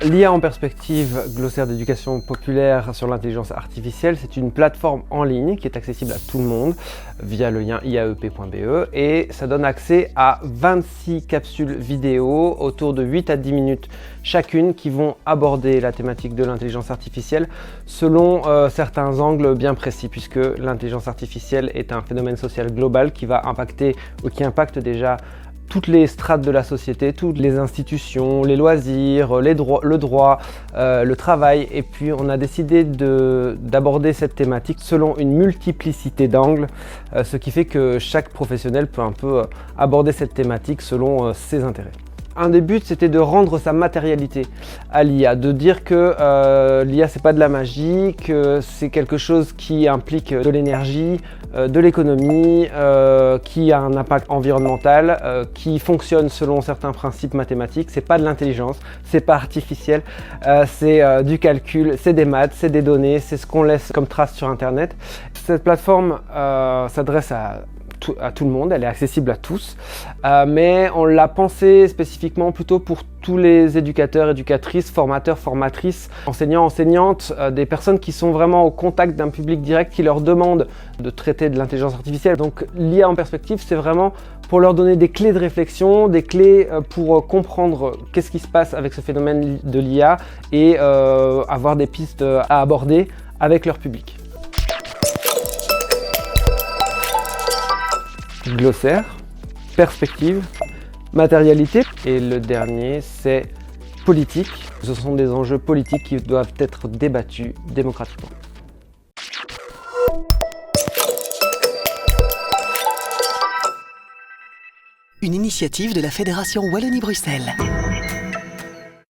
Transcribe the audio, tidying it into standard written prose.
L'IA en perspective, glossaire d'éducation populaire sur l'intelligence artificielle, c'est une plateforme en ligne qui est accessible à tout le monde via le lien iaep.be et ça donne accès à 26 capsules vidéo autour de 8 à 10 minutes chacune qui vont aborder la thématique de l'intelligence artificielle selon certains angles bien précis, puisque l'intelligence artificielle est un phénomène social global qui va impacter ou qui impacte déjà toutes les strates de la société, toutes les institutions, les loisirs, le droit, le travail. Et puis on a décidé d'aborder cette thématique selon une multiplicité d'angles, ce qui fait que chaque professionnel peut un peu aborder cette thématique selon ses intérêts. Un des buts, c'était de rendre sa matérialité à l'IA, de dire que l'IA c'est pas de la magie, que c'est quelque chose qui implique de l'énergie, de l'économie, qui a un impact environnemental, qui fonctionne selon certains principes mathématiques. C'est pas de l'intelligence, c'est pas artificiel, c'est du calcul, c'est des maths, c'est des données, c'est ce qu'on laisse comme trace sur Internet. Cette plateforme s'adresse à tout le monde, elle est accessible à tous, mais on l'a pensée spécifiquement plutôt pour tous les éducateurs, éducatrices, formateurs, formatrices, enseignants, enseignantes, des personnes qui sont vraiment au contact d'un public direct qui leur demande de traiter de l'intelligence artificielle. Donc l'IA en perspective, c'est vraiment pour leur donner des clés de réflexion, des clés pour comprendre qu'est-ce qui se passe avec ce phénomène de l'IA et avoir des pistes à aborder avec leur public. Glossaire, perspective, matérialité et le dernier c'est politique. Ce sont des enjeux politiques qui doivent être débattus démocratiquement. Une initiative de la Fédération Wallonie-Bruxelles.